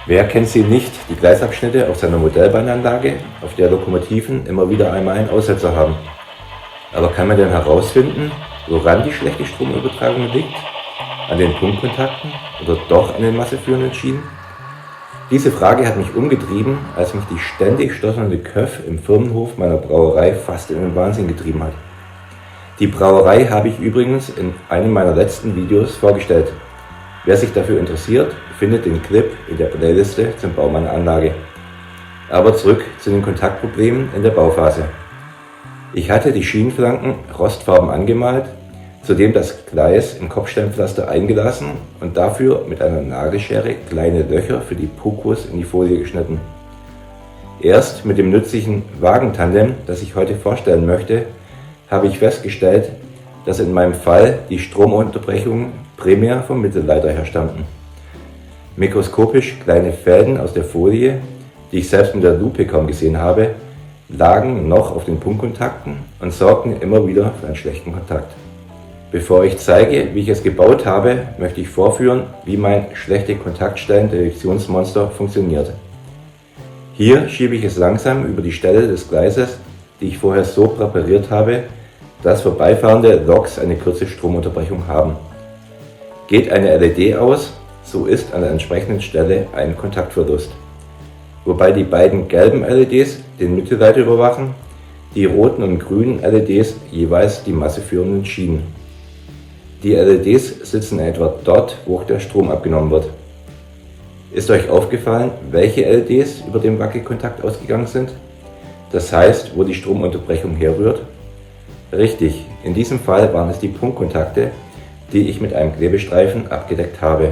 Wer kennt sie nicht, die Gleisabschnitte auf seiner Modellbahnanlage, auf der Lokomotiven immer wieder einmal einen Aussetzer haben? Aber kann man denn herausfinden, woran die schlechte Stromübertragung liegt? An den Punktkontakten oder doch an den masseführenden Schienen? Diese Frage hat mich umgetrieben, als mich die ständig stotternde Köff im Firmenhof meiner Brauerei fast in den Wahnsinn getrieben hat. Die Brauerei habe ich übrigens in einem meiner letzten Videos vorgestellt. Wer sich dafür interessiert, findet den Clip in der Playliste zum Bau meiner Anlage. Aber zurück zu den Kontaktproblemen in der Bauphase. Ich hatte die Schienenflanken rostfarben angemalt, zudem das Gleis im Kopfsteinpflaster eingelassen und dafür mit einer Nagelschere kleine Löcher für die Pukos in die Folie geschnitten. Erst mit dem nützlichen Wagentandem, das ich heute vorstellen möchte, habe ich festgestellt, dass in meinem Fall die Stromunterbrechungen primär vom Mittelleiter her stammten. Mikroskopisch kleine Fäden aus der Folie, die ich selbst mit der Lupe kaum gesehen habe, lagen noch auf den Punktkontakten und sorgten immer wieder für einen schlechten Kontakt. Bevor ich zeige, wie ich es gebaut habe, möchte ich vorführen, wie mein schlechte Kontaktstellen-Detektionsmonster funktioniert. Hier schiebe ich es langsam über die Stelle des Gleises, die ich vorher so präpariert habe, dass vorbeifahrende Loks eine kurze Stromunterbrechung haben. Geht eine LED aus, so ist an der entsprechenden Stelle ein Kontaktverlust. Wobei die beiden gelben LEDs den Mittelleiter überwachen, die roten und grünen LEDs jeweils die masseführenden Schienen. Die LEDs sitzen etwa dort, wo der Strom abgenommen wird. Ist euch aufgefallen, welche LEDs über dem Wackelkontakt ausgegangen sind? Das heißt, wo die Stromunterbrechung herrührt? Richtig, in diesem Fall waren es die Punktkontakte, die ich mit einem Klebestreifen abgedeckt habe.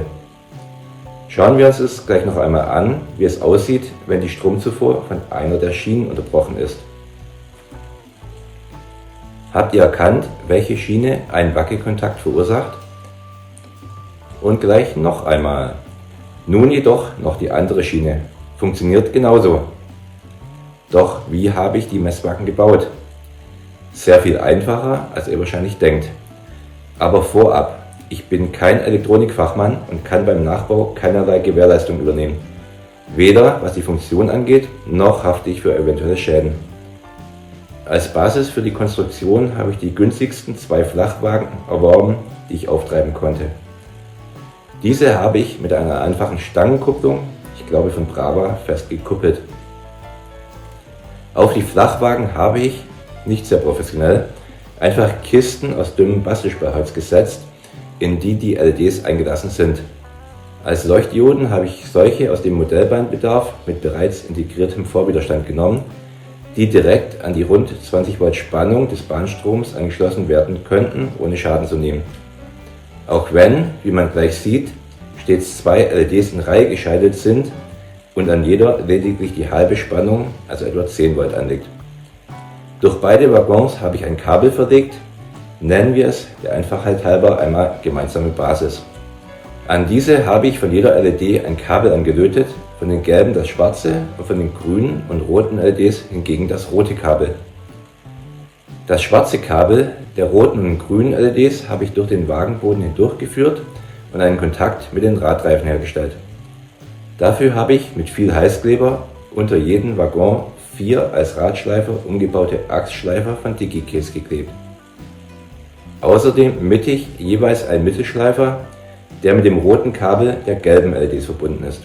Schauen wir uns es gleich noch einmal an, wie es aussieht, wenn die Stromzufuhr von einer der Schienen unterbrochen ist. Habt ihr erkannt, welche Schiene einen Wackelkontakt verursacht? Und gleich noch einmal. Nun jedoch noch die andere Schiene. Funktioniert genauso. Doch wie habe ich die Messwagen gebaut? Sehr viel einfacher, als ihr wahrscheinlich denkt. Aber vorab, ich bin kein Elektronikfachmann und kann beim Nachbau keinerlei Gewährleistung übernehmen. Weder was die Funktion angeht, noch hafte ich für eventuelle Schäden. Als Basis für die Konstruktion habe ich die günstigsten 2 Flachwagen erworben, die ich auftreiben konnte. Diese habe ich mit einer einfachen Stangenkupplung, ich glaube von Brava, festgekuppelt. Auf die Flachwagen habe ich, nicht sehr professionell, einfach Kisten aus dünnem Bastelsperrholz gesetzt, in die die LEDs eingelassen sind. Als Leuchtdioden habe ich solche aus dem Modellbahnbedarf mit bereits integriertem Vorwiderstand genommen, die direkt an die rund 20 Volt Spannung des Bahnstroms angeschlossen werden könnten, ohne Schaden zu nehmen. Auch wenn, wie man gleich sieht, stets 2 LEDs in Reihe geschaltet sind und an jeder lediglich die halbe Spannung, also etwa 10 Volt anliegt. Durch beide Waggons habe ich ein Kabel verlegt, nennen wir es der Einfachheit halber einmal gemeinsame Basis. An diese habe ich von jeder LED ein Kabel angelötet, von den gelben das schwarze und von den grünen und roten LEDs hingegen das rote Kabel. Das schwarze Kabel der roten und grünen LEDs habe ich durch den Wagenboden hindurchgeführt und einen Kontakt mit den Radreifen hergestellt. Dafür habe ich mit viel Heißkleber unter jeden Waggon 4 als Radschleifer umgebaute Achsschleifer von Dickie-Case geklebt. Außerdem mittig jeweils ein Mittelschleifer, der mit dem roten Kabel der gelben LEDs verbunden ist.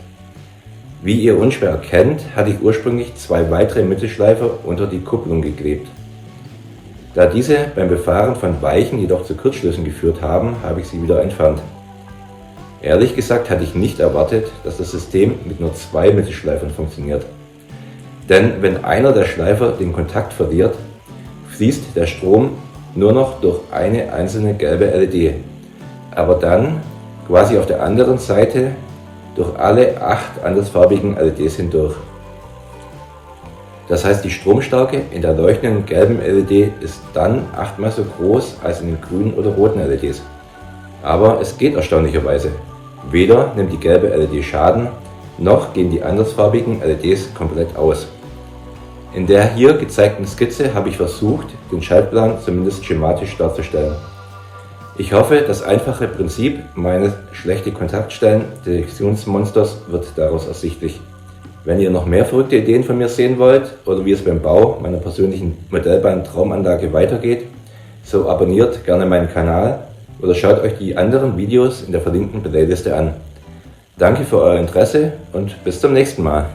Wie ihr unschwer erkennt, hatte ich ursprünglich 2 weitere Mittelschleifer unter die Kupplung geklebt. Da diese beim Befahren von Weichen jedoch zu Kurzschlüssen geführt haben, habe ich sie wieder entfernt. Ehrlich gesagt hatte ich nicht erwartet, dass das System mit nur 2 Mittelschleifern funktioniert. Denn wenn einer der Schleifer den Kontakt verliert, fließt der Strom nur noch durch eine einzelne gelbe LED, aber dann quasi auf der anderen Seite durch alle 8 andersfarbigen LEDs hindurch. Das heißt, die Stromstärke in der leuchtenden gelben LED ist dann 8-mal so groß als in den grünen oder roten LEDs. Aber es geht erstaunlicherweise. Weder nimmt die gelbe LED Schaden, noch gehen die andersfarbigen LEDs komplett aus. In der hier gezeigten Skizze habe ich versucht, den Schaltplan zumindest schematisch darzustellen. Ich hoffe, das einfache Prinzip meines schlechte Kontaktstellen-Detektionsmonsters wird daraus ersichtlich. Wenn ihr noch mehr verrückte Ideen von mir sehen wollt oder wie es beim Bau meiner persönlichen Modellbahn-Traumanlage weitergeht, so abonniert gerne meinen Kanal oder schaut euch die anderen Videos in der verlinkten Playliste an. Danke für euer Interesse und bis zum nächsten Mal.